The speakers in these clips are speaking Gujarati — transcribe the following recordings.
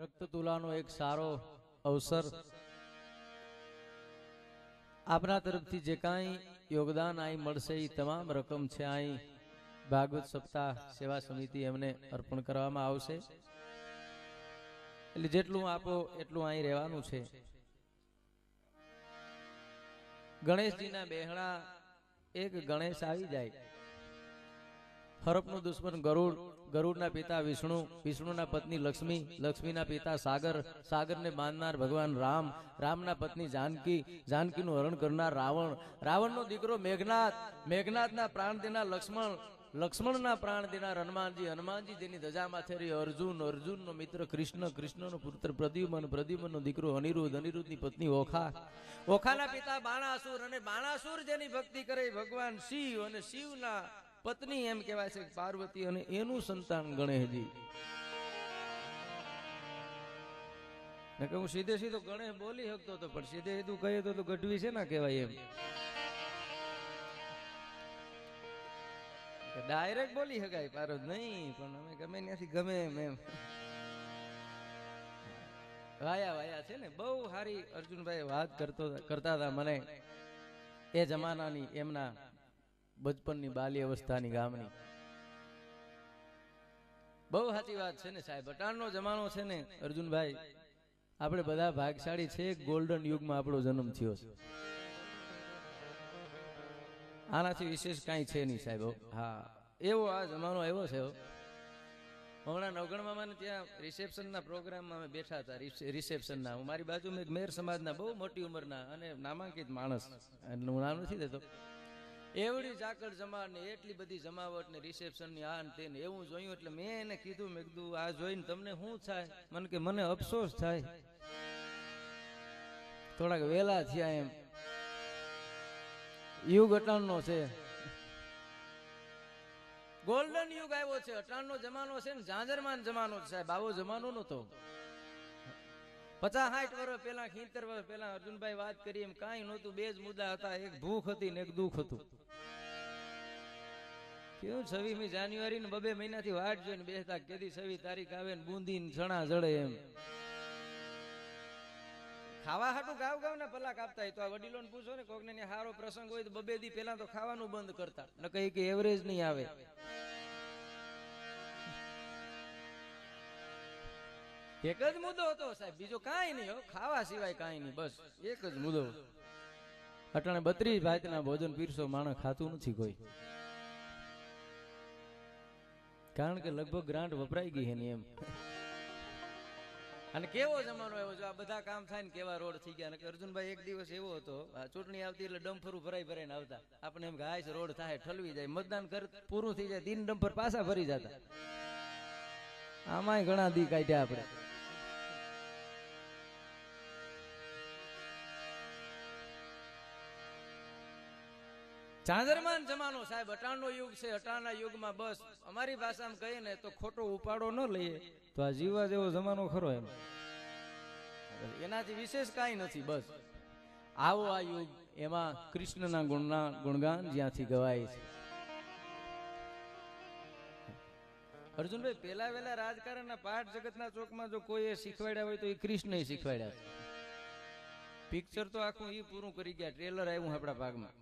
રક્તતુલાનો એક સારો અવસર આપના તરફથી જે કાંઈ યોગદાન અહીં મળશે એ તમામ રકમ છે અહીં ભાગવત સપ્તાહ સેવા સમિતિ એમને અર્પણ કરવામાં આવશે. એટલે જેટલું આપો એટલું અહીં રહેવાનું છે. ગણેશજીના બેહણા એક ગણેશ આવી જાય. હરપનું દુશ્મન ગરુડ, ગરુડના પિતા વિષ્ણુ, વિષ્ણુના પત્ની લક્ષ્મી, લક્ષ્મીના પિતા સાગર, સાગરને બાંધનાર ભગવાન રામ, રામના પત્ની જાનકી, જાનકીનું હરણ કરનાર રાવણ, રાવણનો દીકરો મેઘનાથ, મેઘનાથના પ્રાણ દેનાર લક્ષ્મણ, લક્ષ્મણના પ્રાણ દેનાર હનુમાનજી, હનુમાનજી જેની ધજા માથે રહ્યો અર્જુન, અર્જુનનો મિત્ર કૃષ્ણ, કૃષ્ણનો પુત્ર પ્રદ્યુમન, પ્રદ્યુમનનો દીકરો અનિરુદ્ધ, અનિરુદ્ધની પત્ની ઓખા, ઓખાના પિતા બાણાસુર, અને બાણાસુર જેની ભક્તિ કરે ભગવાન શિવ, અને શિવના પત્ની એમ કહેવાય છે પાર્વતી, અને એનું સંતાન ગણેશજી. હું સીધે સીધો ગણેશ બોલી શકતો હતો, પણ સીધે સીધું કહીએ તો ગઢવી છે ને કહેવાય એમ. ડાયરેક્ટ બોલી શકાય પાર્વત નહીં, પણ અમે ગમે ત્યાંથી ગમે એમ વાયા વાયા છે ને. બહુ સારી અર્જુનભાઈ વાત કરતા હતા મને એ જમાનાની, એમના બચપનની બાલ્ય અવસ્થાની ગામની. બહુ સાચી વાત છે ને સાહેબ. અટાણનો જમાનો છે ને અર્જુનભાઈ, આપણે બધા ભાગશાળી છે. ગોલ્ડન યુગમાં આપણો જન્મ થયો છે. આનાથી વિશેષ કાંઈ છે નહીં સાહેબ. હા, એવો આ જમાનો આવ્યો છે. હમણાં નવગણમાં ત્યાં રિસેપ્શનના પ્રોગ્રામમાં અમે બેઠા હતા. રિસેપ્શનના હું મારી બાજુમાં એક મેર સમાજના બહુ મોટી ઉંમરના અને નામાંકિત માણસ, એટલે હું નામ નથી દેતો, એવડી ચાકર જમાડ ને એટલી બધી જમાવટ ને રિસેપ્શન ની આ તે ને એવું જોયું. એટલે મેં એને કીધું, મેં કીધું આ જોઈને તમને શું થાય? મને કે મને અફસોસ થાય, થોડાક વેલા થયા એમ. યુગ અટાણનો છે, ગોલ્ડન યુગ આવ્યો છે. અટાણનો જમાનો છે ને ઝાંઝરમાન જમાનો છે સાહેબ. આવો જમાનો નતો 50-60 વર્ષ પહેલા, 70 વર્ષ પહેલા. અર્જુનભાઈ વાત કરી એમ કાંઈ નહોતું. બે જ મુદ્દા હતા, એક ભૂખ હતી ને એક દુઃખ હતું. કેવું 26મી જાન્યુઆરી ને 2 મહિનાથી વાટ જોઈને બેસતા, કેદી 26 તારીખ આવે ને બુંદી ને ચણા જડે એમ. ખાવા હાટું ગાવ ગાવ ને પલા કાપતા હોય તો આ વડીલોને પૂછો ને, કોકને સારો પ્રસંગ હોય તો 2 દી પહેલા તો ખાવાનું બંધ કરતા, ન કહી કે એવરેજ નહીં આવે. એક જ મુદ્દો હતો સાહેબ, બીજો કાંઈ નહીં, ખાવા સિવાય કાંઈ નહીં, બસ એક જ મુદ્દો. અટાણે 32 ભાતના ભોજન પીરસો માણસ ખાતું નથી કોઈ, કારણ કે લગભગ ગ્રાન્ટ વપરાઈ ગઈ એની એમ. અને કેવો જમાનો એવો, જો આ બધા કામ થાય ને કેવા રોડ થઈ ગયા. અર્જુનભાઈ એક દિવસ એવો હતો, ચૂંટણી આવતી એટલે ડમ્ફરું ભરાઈ ભરાઈને આવતા. આપણે એમ કે હાય રોડ થાય, ઠલવી જાય, મતદાન પૂરું થઈ જાય, 3 ડમ્ફર પાછા ભરી જતા. આમાંય ઘણા દી કાઢ્યા આપણે. ઝાંઝરમાન જમાનો સાહેબ. અટાણનો યુગ છે. અટાણના યુગમાં બસ અમારી ભાષામાં કહીએ ને તો ખોટો ઉપાડો ન લઈએ તો આ જીવા જેવો જમાનો ખરો એમ. એનાથી વિશેષ કાંઈ નથી. બસ આવો આ યુગ, એમાં કૃષ્ણના ગુણગાન જ્યાંથી ગવાય છે. અર્જુનભાઈ પેલા વેલા રાજકારણના પાઠ જગતના ચોકમાં જો કોઈ શીખવાડ્યા હોય તો એ કૃષ્ણ શીખવાડ્યા. પિક્ચર તો આખું એ પૂરું કરી ગયા, ટ્રેલર આવ્યું આપણા ભાગમાં.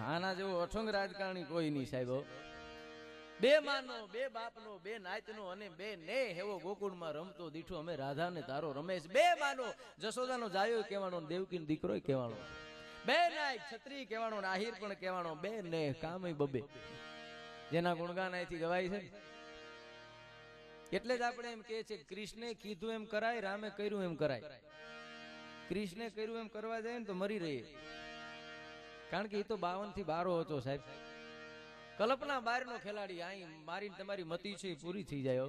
આના જેવો અઠંગ રાજકારણી કોઈ નહીં સાહેબ. 2 માનો, 2 બાપનો, 2 નાયતનો અને 2 ને હેવો ગોકુળમાં રમતો દીઠો અમે રાધા ને તારો રમેશ. 2 માનો, જશોદાનો જાયો કહેવાનો, દેવકીનો દીકરો કહેવાનો, 2 નાયક છત્રી કહેવાનો, આહિર પણ કહેવાનો, 2 ને કામય 2, જેના ગુણગાન અહીંથી ગવાય છે. એટલે જ આપણે એમ કહે છે, કૃષ્ણે કીધું એમ કરાય, રામે કર્યું એમ કરાય. કૃષ્ણે કર્યું એમ કરવા જાય ને તો મરી રહીએ, કારણ કે એ તો 52 થી 12 હતો સાહેબ. કલ્પના બહારનો ખેલાડી. અહીં મારી તમારી મતી છે પૂરી થઈ જાય.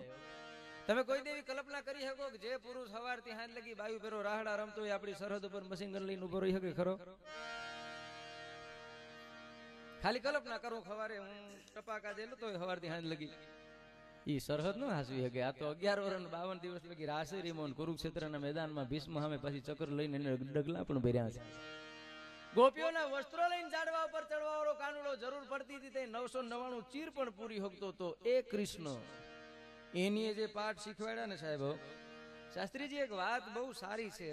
તમે કોઈ દેવી કલ્પના કરી શકો કે જે પુરુષ સવારથી હાંજ લગી બાયુ પેરો રાહડા રમતો હોય, આપણી સરહદ ઉપર મશીન ગન લઈને ઉભો રહી શકે ખરો? ખાલી કલ્પના કરો. સવારે હું ટપાકા જેલો તો સવારથી હાંજ લગી ઈ સરહદ ન હાસવી શકે. આ તો 11 વર્ષ 52 દિવસ લગી રાસે રીમોન કુરુક્ષેત્રના મેદાનમાં ભીષ્મ સામે પછી ચક્ર લઈને એને ડગલા પણ ભર્યા છે. ગોપીઓના વસ્ત્રો લઈને ઝાડવા ઉપર ચડવા વાળો કાનુડો જરૂર પડતી હતી તે 999 ચીર પણ પૂરી હકતો તો એ કૃષ્ણ. એની જે પાઠ શીખવાડ્યા ને સાહેબ, શાસ્ત્રીજી એક વાત બહુ સારી છે,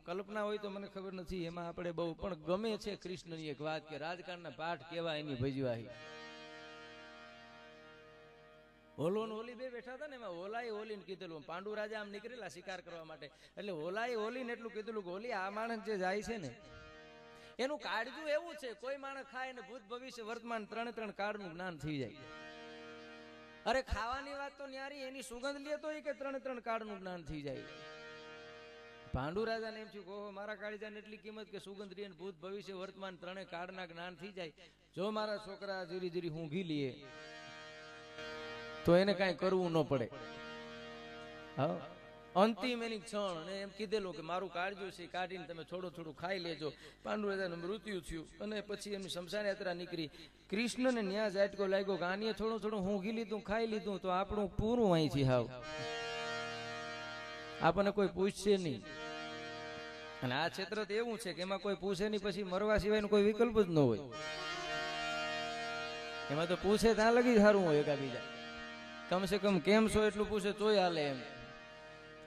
કલ્પના હોય તો મને ખબર નથી, એમાં આપણે બહુ પણ ગમે છે કૃષ્ણની એક વાત કે રાજકારણના પાઠ કેવા એની ભજવાહી. હોલો ને હોલી બે બેઠા હતા ને, એમાં હોલાએ હોલીને કીધેલું, પાંડુ રાજા આમ નીકળેલા શિકાર કરવા માટે, એટલે હોલાએ હોલીને એટલું કીધેલું કે હોલી, આ માણસ જે જાય છે ને એનું કાળજું એવું છે, કોઈ માણસ ખાય ને ભૂત ભવિષ્ય વર્તમાન ત્રણે કાળનું જ્ઞાન થઈ જાય. અરે ખાવાની વાત તો ન્યારી, એની સુગંધ લે તો કે ત્રણ કાળનું જ્ઞાન થઈ જાય. પાંડુ રાજાને એમ થયું, ઓહો, મારા કાળજાને એટલી કિંમત કે સુગંધ લે, ભૂત ભવિષ્ય વર્તમાન ત્રણે કાળના જ્ઞાન થઈ જાય. જો મારા છોકરા જીરી ઊંઘી લઈએ તો એને કાંઈ કરવું ન પડે. હા, અંતિમ એની ક્ષણ અને એમ કીધેલું કે મારું કાળજું છે કાઢીને તમે થોડું ખાઈ લેજો. પાંડુ રાજાનું મૃત્યુ થયું અને પછી એમની શમશાન યાત્રા નીકળી. કૃષ્ણને ન્યા ઝાટકો લાગ્યો કે આને થોડું ઊંઘી લીધું, ખાઈ લીધું તો આપણું પૂરું અહીંથી હાવ, આપણને કોઈ પૂછશે નહીં. અને આ ક્ષેત્ર તો એવું છે કે એમાં કોઈ પૂછે નહીં, પછી મરવા સિવાયનો કોઈ વિકલ્પ જ ન હોય. એમાં તો પૂછે ત્યાં લગી સારું હોય એકાબીજા, કમસે કમ કેમ છો એટલું પૂછે તોય હાલે એમ.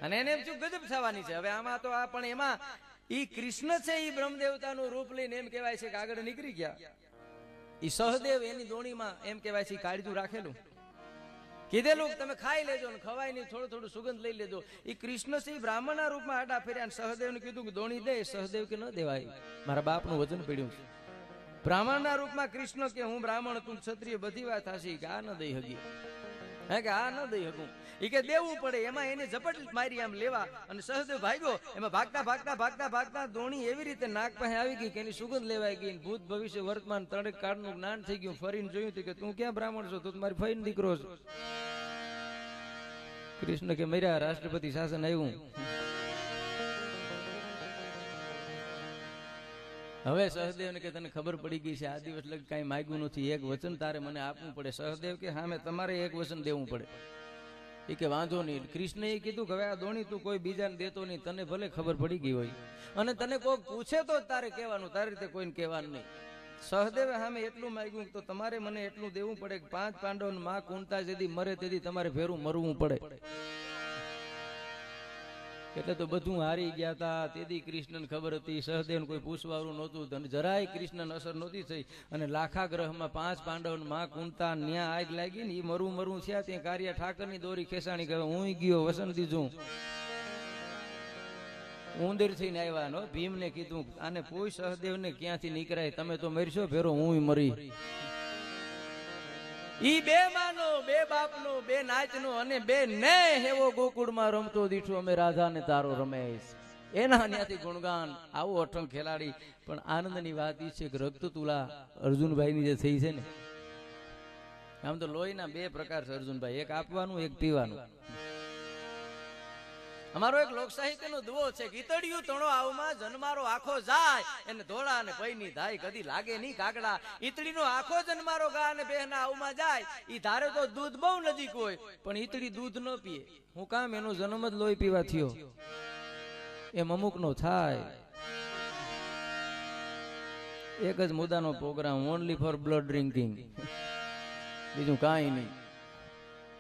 અને એને એમ શું ગજબ થવાની છે હવે આમાં તો. આ પણ એમાં ઈ કૃષ્ણ છે, ઈ બ્રહ્મદેવતાનું રૂપ લઈને એમ કહેવાય છે કે આગળ નીકળી ગયા. ઈ સહદેવ એની દોણીમાં એમ કહેવાય છે કાળજું રાખેલું, કીધેલું તમે ખાઈ લેજો ને ખવાય નહીં, થોડું સુગંધ લઈ લેજો. ઈ કૃષ્ણ છે, બ્રાહ્મણના રૂપમાં આડા ફેર્યા. સહદેવને કીધું કે દોણી દે. સહદેવ કે ન દેવાય, મારા બાપનું વચન પડ્યું છે. બ્રાહ્મણના રૂપમાં કૃષ્ણ કે હું બ્રાહ્મણ, તું ક્ષત્રિય, બધી વાત હાસી કે આ ન દઈ હગી, હે કે આ ન દઈ હગું, ઈ કે દેવું પડે. એમાં એને ઝપટ મારી આમ લેવા, અને સહદેવ ભાગ્યો. એમાં ભાગતા દોણી એવી રીતે નાક પાસે આવી ગઈ કે એની સુગંધ લેવાઈ ગઈ. ભૂત ભવિષ્ય વર્તમાન ત્રણે કાળનું જ્ઞાન થઈ ગયું. ફરીને જોયું કે તું ક્યાં બ્રાહ્મણ છો, તું મારી ફઈનો દીકરો છો. કૃષ્ણ કે મર્યા, રાષ્ટ્રપતિ શાસન આવ્યું. હવે સહદેવને કે તને ખબર પડી ગઈ છે, આ દિવસ લગ કઈ માગ્યું નથી, એક વચન તારે મને આપવું પડે. સહદેવ કે હા, તમારે એક વચન દેવું પડે. એ કે વાંધો નહીં. કૃષ્ણએ કીધું કે હવે આ દોણી તું કોઈ બીજાને દેતો નહીં, તને ભલે ખબર પડી ગઈ હોય અને તને કોઈ પૂછે તો તારે કહેવાનું, તારી રીતે કોઈને કહેવાનું નહીં. સહદેવે સામે એટલું માંગ્યું તો તમારે મને એટલું દેવું પડે કે 5 પાંડવોની માં કુંતા જેથી મરે તેથી તમારે ભેરું મરવું પડે. એટલે તો બધું હારી ગયા હતા. તેથી કૃષ્ણને ખબર હતી, સહદેવને કોઈ પૂછવાળું નહોતું, જરાય કૃષ્ણને અસર નહોતી થઈ. અને લાખા ગ્રહમાં 5 પાંડવોની માં કુંતા ન્યા આગ લાગી ને, એ મરવું થયા. ત્યાં કાર્ય ઠાકરની દોરી ખેસાણી કહે, હું ગયો વસન દીધું. ઉંદર થઈને આવ્યા નો. ભીમને કીધું આને પૂછ સહદેવને ક્યાંથી નીકળાય, તમે તો મરશો, ફેરો હું મરી. ઈ બે માનો, બે બાપનો, બે નાચનો અને બે ને હેવો ગોકુળમાં રમતો દીઠો અમે રાધા ને તારો રમેશ. એના ત્યાંથી ગુણગાન. આવું અઠંગ ખેલાડી. પણ આનંદની વાત એ છે કે રક્ત તુલા અર્જુનભાઈની જે થઈ છે ને, આમ તો લોહીના 2 પ્રકાર છે અર્જુનભાઈ, એક આપવાનું, એક પીવાનું. અમારો એક લોક સાહિત્યનો દુઓ છે, ગીતડિયું તણો આવમાં જન્મારો આખો જાય એને ધોળા ને પૈની ધાય કદી લાગે નહીં કાગડા. ઈતડીનો આખો જન્મારો ગા અને બેહના આવમાં જાય. ઈ ધારે તો દૂધ બહુ નજીક હોય પણ ઈતડી દૂધ ન પીએ. હું કામ? એનો જન્મ જ લોહી પીવા થયો. એમ અમુક નો થાય. એક જ મુદ્દાનો programme, only for blood drinking, બીજું કાંઈ નહીં.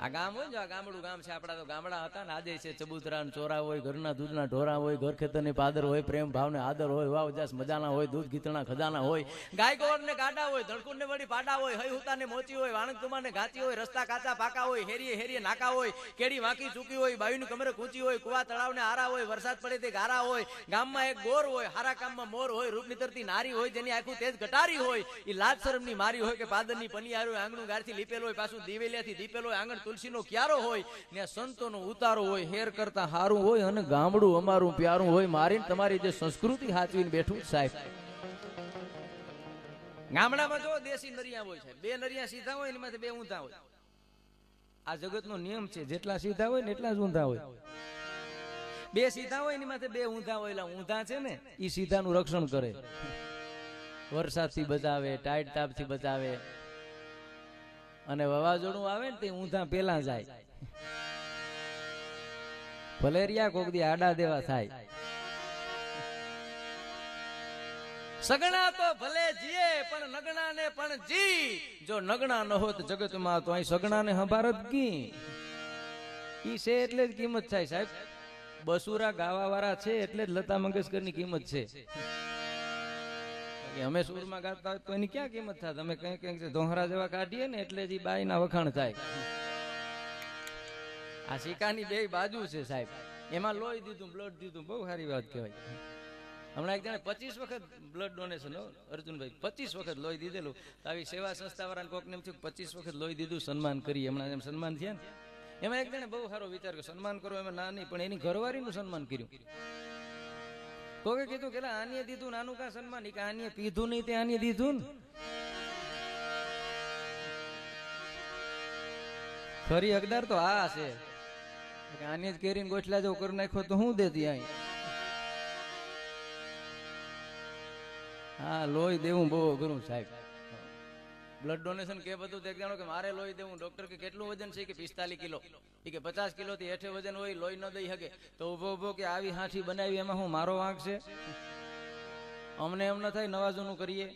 આ ગામ હોય ને, આ ગામડું ગામ છે. આપડા તો ગામડા હતા ને, આજે છે ચબૂતરા ચોરા હોય, ઘરના દૂધના ઢોરા હોય, ઘર ખેતરની પાદર હોય, પ્રેમ ભાવને આદર હોય, વાવ જાસ મજાના હોય, દૂધ ગીતણા ખજાના હોય, ગાય ગોળ ને ગાડા હોય, ધડકું ને વળી પાડા હોય, હઈ હુતા ને મોચી હોય, વાણક તુમા ને ઘાતી હોય, રસ્તા કાચા પાકા હોય, હેરીએ નાકા હોય, કેડી વાંકી ચૂકી હોય, બાયુની કમરે કૂંચી હોય, કુવા તળાવ ને આરા હોય, વરસાદ પડે તે ગારા હોય, ગામમાં એક ગોર હોય, હારા કામમાં મોર હોય, રૂપ નીતરતી નારી હોય, જેની આખું તેજ ઘટારી હોય, ઈ લાજ શરમની મારી હોય કે પાદરની પનિયાર હોય, આંગણું ગારથી લીપેલો હોય, પાછું દિવેલિયાથી દીપેલો હોય, આંગણ તુલસીનો ક્યારો હોય, ને સંતોનો ઉતારો હોય, હેર કરતા હારું હોય, અને ગામડું અમારું પ્યારું હોય. મારી તમારી જે સંસ્કૃતિ હાચવીને બેઠું સાહેબ. ગામડામાં જો દેશી નરિયા હોય છે, 2 નરિયા સીધા હોય, એની માથે 2 ઊંધા હોય. આ જગતનો નિયમ છે, જેટલા સીધા હોય ને એટલા જ ઊંધા હોય. 2 સીધા હોય એની માથે 2 ઊંધા હોય. એટલે ઊંધા છે ને, ઈ સીધાનું રક્ષણ કરે, વરસાદથી બચાવે, ટાઈટ તાપથી બચાવે. અને વાવાઝોડું આવે ને તે ઊંધા પેલા જાય. ભલેરિયા કોક દી આડા દેવા થાય. સગણા તો ભલે જીએ પણ નગણા ને પણ જી. જો નગણા ન હોત જગતમાં તો અહીં સગણા ને હંભારત કી. ઈ છે એટલે જ કિંમત થાય સાહેબ. બસુરા ગાવા વાળા છે એટલે જ લતા મંગેશકરની કિંમત છે. અમે સુરમાં ગાતા હોય તો એની ક્યાં કિંમત થાય? તમે કઈ કઈ ધોહરા જેવા કાઢીએ ને એટલે જ બાઈ ના વખાણ થાય. આ સિક્કાની બે બાજુ છે સાહેબ. એમાં લોહી દીધું, બ્લડ દીધું, બહુ સારી વાત કહેવાય. હમણાં એક જણે 25 વખત બ્લડ ડોનેશન, અર્જુનભાઈ 25 વખત લોહી દીધેલું. આવી સેવા સંસ્થા વાળાને કોકને એમ થયું 25 વખત લોહી દીધું, સન્માન કરીએ. હમણાં એમ સન્માન થયા ને એમાં એક જણે બહુ સારો વિચાર કર્યો, સન્માન કરો એમાં ના નહીં, પણ એની ઘરવાળીનું સન્માન કર્યું. કોકે કીધું કે આનીએ દીધું નાનું કા સન્માન, કે આનીએ પીધું નહીં તે આનીએ દીધું ને. ખરી હકદાર તો આ છે. આને જ કેરીને ગોઠલા જેવું કરી નાખ્યો તો હું દેતી અહીં. હા, લોહી દેવું બહુ અઘરું સાહેબ. બ્લડ ડોનેશન કે બધું દેખ જાણો કે મારે લોહી દેવું. ડોક્ટર કે કેટલું વજન છે? કે 45 કિલો. એ કે 50 કિલો થી હેઠે વજન હોય, લોહી ન દઈ શકે તો ઉભો ઉભો કે આવી હાથી બનાવી એમાં હું મારો વાંક છે? અમને એમ ન થાય, નવાજોનું કરીએ.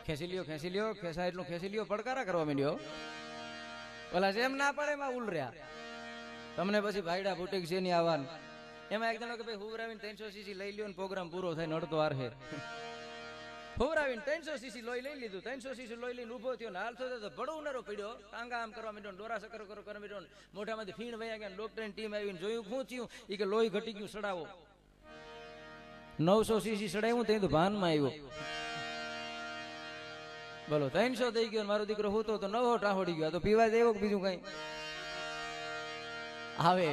ખેંચી લ્યો, ખેંચી લ્યો, ખેંચા એટલું ખેંચી લ્યો, પડકારા કરવા માંડ્યો. ઓલા જેમ ના પડે એમાં ઉલ રહ્યા. તમને પછી ભાઈડા બુટીક છે ની આવવાનું. એમાં એક જણો કે ભાઈ હુવરાવીને 300 સીસી લઈ લ્યો ને પ્રોગ્રામ પૂરો થાય ને અડધો આર હે. હુવરાવીને 300 સીસી લોહી લઈ લીધું. 300 સીસી લોહી લઈને ઉભો થયો ને હાલ થતો તો બળુનારો પડ્યો. ટાંગા આમ કરવા માંડ્યો, ડોરા સકર કરો કરવા માંડ્યો. મોઢામાંથી ફીણ વયા ગયા. ડોક્ટરની ટીમ આવીને જોયું શું થયું? એ કે લોહી ઘટી ગયું, સડાવો. 900 સીસી સડાવ્યું તો ભાનમાં આવ્યો. બોલો, 300 થઈ ગયો. મારો દીકરો હોતો તો 900 ટાહોડી ગયો. તો પીવા દેવો બીજું કઈ આવે.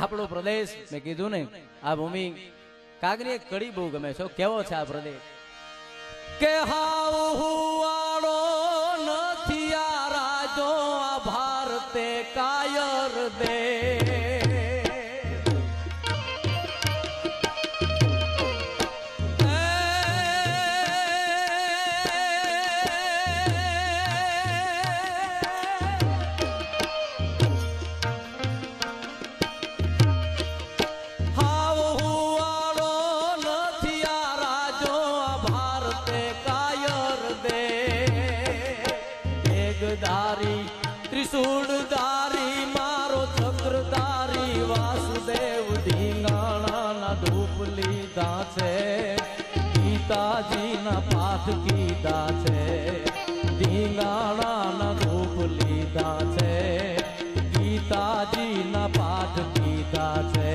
આપણો પ્રદેશ મેં કીધું ને, આ ભૂમિ કાગની એક કડી બહુ ગમે છે. કેવો છે આ પ્રદેશ? કે હાવ હુવાળો નથી આ રાજો, આ ભારતે કાયર દે. ત્રિશૂળધારી મારો ચક્રધારી વાસુદેવ ધીંગાણાના ધૂપ લીધા છે, ગીતાજીના પાઠ કીધા છે. ધીંગાણાના ધૂપ લીધા છે, ગીતાજીના પાઠ કીધા છે.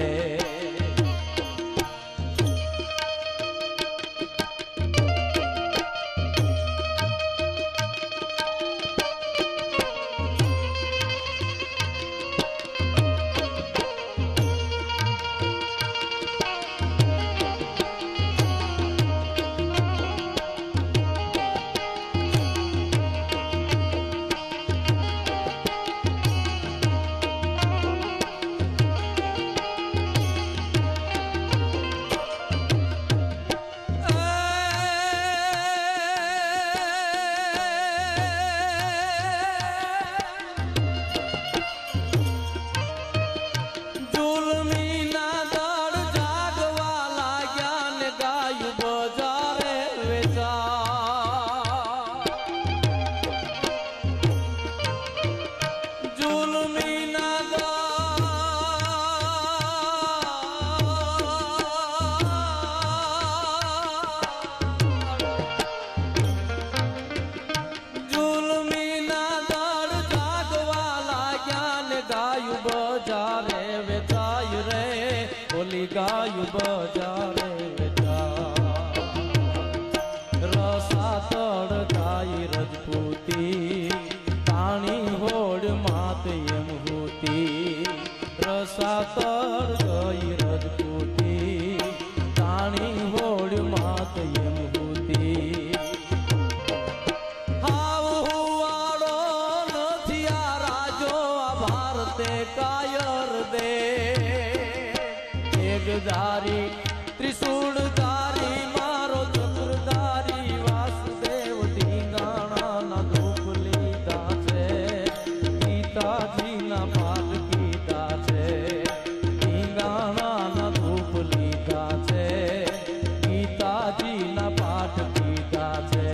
ગાયું બજારે રસાતળ ગાય રજપૂતી, પાણી હોડ માત એમ હોતી. રસાતળ ગાય રજપૂતી, પાણી હોડ માત એમ હોતી. હાવ હુવાળો નથી આ રાજો, આ ભારતે કાયર દે. ધારી ત્રિશૂળધારી મારો ચક્રધારી વાસુદેવ ધીંગાણાના ધૂપ લીધા છે, ગીતાજીના પાઠ કીધા છે. ધીંગાણાના ધૂપ લીધા છે, ગીતાજીના પાઠ કીધા છે.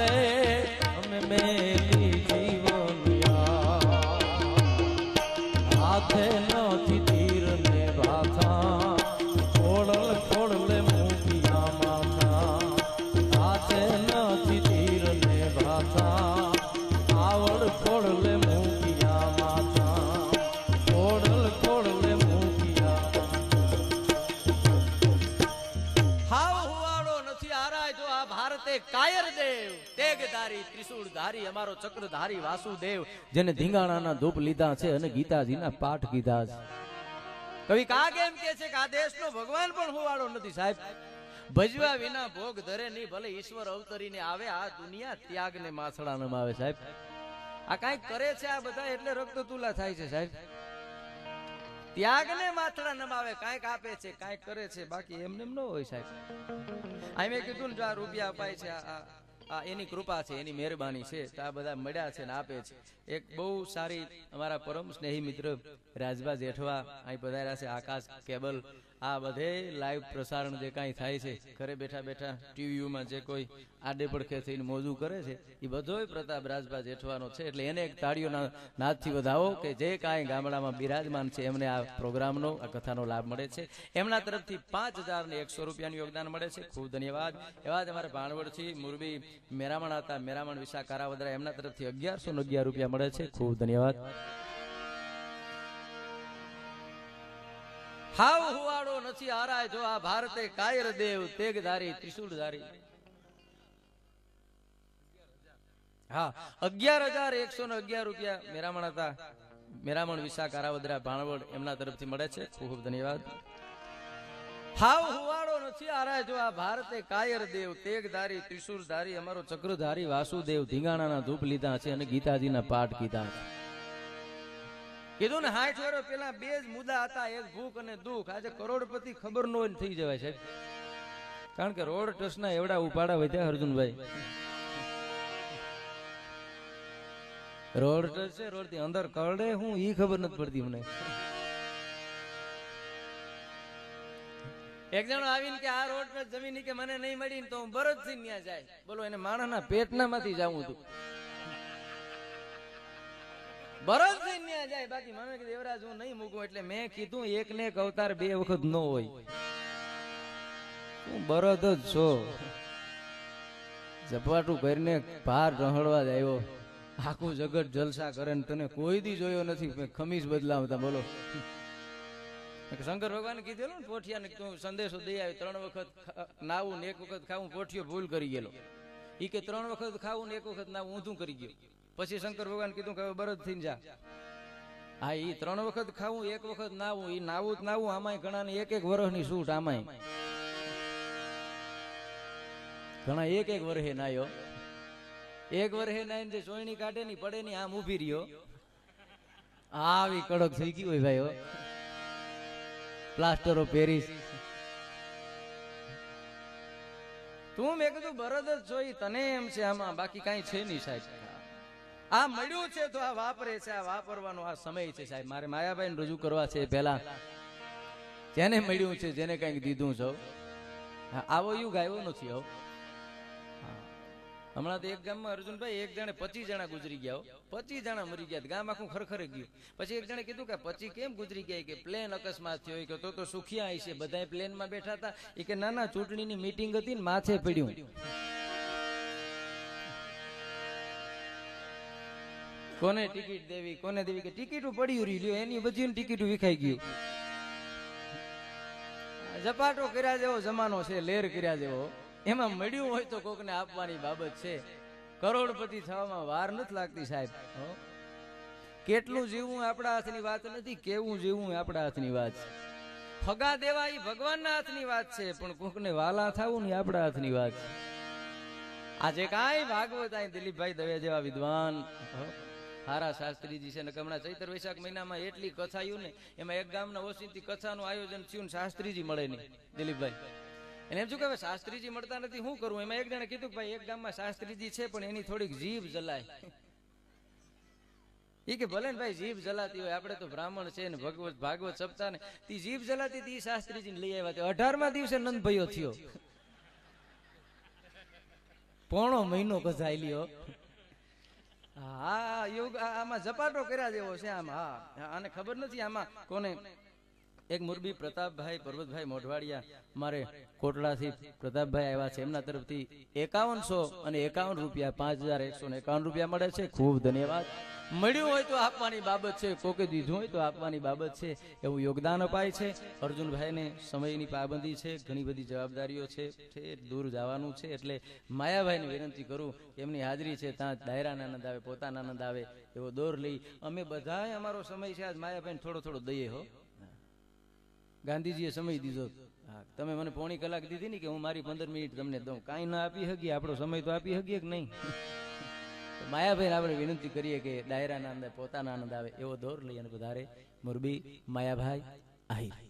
રે અમે મેલી જીવન હાથે નથી તીર ને ભાથા ખોડલ ખોડલે મૂકિયા માથા હાથે નથી તીર ને ભાથા આવડ ખોડલે મૂકિયા માથા ખોડલ ખોડલે મૂકિયા હાવ હુવાડો નથી હારાય જો આ ભારતે કાયર દેવ તેગધારી ત્રિશૂળધારી અમારો ચક્રધારી વાસુદેવ જેને ધીંગાણાના ધૂપ લીધા છે અને ગીતાજીના પાઠ કીધા છે. કવિ કાગ એમ કે છે કે આ દેશનો ભગવાન પણ હુવાડો નથી સાહેબ. ભજવા વિના ભોગ ધરે નહીં ભલે ઈશ્વર અવતરીને આવે આ દુનિયા ત્યાગને માથડા નમાવે સાહેબ. આ કાંઈક કરે છે આ બધા એટલે રક્ત તુલા થાય છે સાહેબ. ત્યાગને માથડા નમાવે કાંઈક આપે છે કાંઈક કરે છે બાકી એમને એમ ન હોય સાહેબ. આ મેં કીધું ને જો આ રૂપિયા અપાય છે આ એની કૃપા છે એની મહેરબાની છે તો આ બધા મળ્યા છે ને આપે છે. એક બહુ સારી અમારા પરમ સ્નેહી મિત્ર રાજભા જેઠવા અહીં પધાર્યા છે. આકાશ કેબલ આ બધે લાઈવ પ્રસારણ જે કાંઈ થાય છે ઘરે બેઠા બેઠા ટીવીમાં જે કોઈ આડે પડખે થઈને મોજું કરે છે એ બધોય પ્રતાપ રાજભા જેઠવાનો છે. એટલે એને એક તાળીઓના નાદથી વધાવો કે જે કાંઈ ગામડામાં બિરાજમાન છે એમને આ પ્રોગ્રામનો આ કથાનો લાભ મળે છે. એમના તરફથી 5100 રૂપિયાનું યોગદાન મળે છે. ખૂબ ધન્યવાદ. એવા જ અમારા ભાણવડથી મુરબી મેરામણ હતા મેરામણ વિશા કારાવદરા એમના તરફથી 1111 રૂપિયા મળે છે. ખૂબ ધન્યવાદ. હાવ હુવાડો નથી હારાય જો આ ભારતે કાયર દેવ તેગધારી ત્રિશૂળધારી. હા 11111 રૂપિયા મેરામણ હતા મેરામણ વિશા કારાવદરા ભાણવડ એમના તરફથી મળે છે. ખૂબ ધન્યવાદ. હાવ હુવાડો નથી હારાય જો આ ભારતે કાયર દેવ તેગધારી ત્રિશૂળધારી અમારો ચક્રધારી વાસુદેવ ધીંગાણાના ધૂપ લીધા છે અને ગીતાજીના પાઠ કીધા છે. કીધું ને 60 વર્ષ પેલા બે જ મુદ્દા હતા એક ભૂખ અને દુઃખ. આજે કરોડપતિ ખબર ન હોય થઈ જવાય સાહેબ. કારણ કે રોડ ટચના એવડા ઉપાડા વધ્યા અર્જુનભાઈ. રોડ ટચ છે રોડ થી અંદર કરડે હું ઈ ખબર નથી પડતી મને. એક જણો આવીને કે આ રોડ ટચ જમીન કે મને નહીં મળી તો હું બરજ થી ન્યા જાય. બોલો એને માણસના પેટના માંથી જવું હતું બરજ થી ન્યા જાય. બાકી મને કે દેવરાજ હું નહીં મૂકું એટલે મેં કીધું એક ને એક અવતાર બે વખત ન હોય. હું બરદ જ છો ઝપાટું કરીને ભાર રહડવા જ આવ્યો. આખું જગત જલસા કરે ને તને કોઈ દી જોયો નથી ખમીસ બદલાવતા. બોલો શંકર ભગવાન કીધેલું ને પોઠિયાને તું સંદેશો દઈ આવ્યો 3 વખત નાવું ને 1 વખત ખાવું. પોઠિયો ભૂલ કરી ગયેલો. ઈ કે 3 વખત ખાવું ને 1 વખત નાવું ઊંધું કરી ગયો. પછી શંકર ભગવાન કીધું કે હવે બરદ થઈને જા. હા ઈ 3 વખત ખાવું 1 વખત નાવું ઈ નાવું જ નાવું. આમાંય ઘણા ને 1 વર્ષની છૂટ. આમાંય ઘણા 1 વર્ષે નાયો. 1 વર્ષે નાઈને જે સોયણી કાઢે ની પડે ની આમ ઉભી રહ્યો. આવી કડક થઈ ગઈ હોય ભાઈ. Plaster of Paris. તું મેં કીધું બરદ જ જોઈ તને એમ છે આમાં બાકી કઈ છે નહીં સાહેબ. આ મળ્યું છે તો આ વાપરે છે. આ વાપરવાનો આ સમય છે સાહેબ. મારે માયાભાઈ રજૂ કરવા છે પેલા જેને મળ્યું છે જેને કઈક દીધું છે. આવો યુગ આવ્યો નથી. હમણાં તો એક ગામમાં અર્જુનભાઈ એક જણે 25 જણા ગુજરી ગયા. 25 જણા મરી ગયા. ગામ આખું ખરખરે ગયું. પછી એક જણે કીધું કે 25 કેમ ગુજરી ગયા કે પ્લેન અકસ્માત થયો કે તો સુખિયા છે બધા પ્લેનમાં બેઠા હતા. એ કે ના ચૂંટણીની મીટિંગ હતી ને માથે પડ્યું. કોને ટિકિટ દેવી કોને દેવી કે ટિકિટું પડ્યું રહ્યું એની બધી ટિકિટું વિખાઈ ગયું. ઝપાટો કર્યા જેવો જમાનો છે લેર કર્યા જેવો. એમાં મળ્યું હોય તો કોકને આપવાની બાબત છે. કરોડપતિ થવામાં વાર નથી લાગતી સાહેબ. કેટલું જીવવું આપણા હાથની વાત નથી કેવું જીવવું આપણા હાથની વાત છે. ફગા દેવા એ ભગવાનના હાથની વાત છે પણ કોકને વાલા થવું ને આપણા હાથની વાત છે. આજે કાંઈ ભાગવત અહીં દિલીપભાઈ દવે જેવા વિદ્વાન હારા શાસ્ત્રીજી છે ને હમણાં ચૈત્ર વૈશાખ મહિનામાં એટલી કથાયું ને એમાં એક ગામના ઓછીથી કથાનું આયોજન થયું ને શાસ્ત્રીજી મળે નહીં દિલીપભાઈ. એને એમ શું કે શાસ્ત્રીજી મળતા નથી શું કરવું. એમાં એક જણે કીધું કે ભાઈ એક ગામમાં શાસ્ત્રીજી છે પણ એની થોડીક જીભ જલાય. એ કે ભલે ને ભાઈ જીભ જલાતી હોય આપણે તો બ્રાહ્મણ છે ને ભાગવત સપ્તાહ ને તી જીભ જલાતી હતી શાસ્ત્રીજી લઈ આવ્યા. 18મા દિવસે નંદ ભયો થયો. પોણો મહિનો કસાઈ લ્યો. હા યોગ આમાં ઝપાટો કર્યા જેવો છે આમ. હા આને ખબર નથી આમાં કોને. એક મોરબી પ્રતાપભાઈ પર્વતભાઈ મોઢવાડિયા મારે કોટડાથી પ્રતાપભાઈ આવ્યા છે, એમના તરફથી 5151 અને 51 રૂપિયા 5151 રૂપિયા મળે છે. ખૂબ ધન્યવાદ. મળ્યું હોય તો આપવાની બાબત છે, કોકે દીધું હોય તો આપવાની બાબત છે, એવું યોગદાન અપાય છે. અર્જુનભાઈને સમયની પાબંદી છે, ઘણી બધી જવાબદારીઓ છે, દૂર જવાનું છે, એટલે માયાભાઈને વિનંતી કરું એમની હાજરી છે ત્યાં ડાયરાના આનંદ આવે, પોતાના આનંદ આવે એવો દોર લઈ અમે બધાએ અમારો સમય છે આજ માયાભાઈને થોડો થોડો દઈએ હો. ગાંધીજીએ સમય દીધો. હા, તમે મને પોણી કલાક દીધી ને કે હું મારી 15 મિનિટ તમને દઉં, કાંઈ ના આપી શકીએ, આપણો સમય તો આપી શકીએ કે નહીં. માયાભાઈ આપણે વિનંતી કરીએ કે ડાયરાના અંદર પોતાના આનંદ આવે એવો દોર લઈ અને વધારે મોરબી માયાભાઈ આહિર.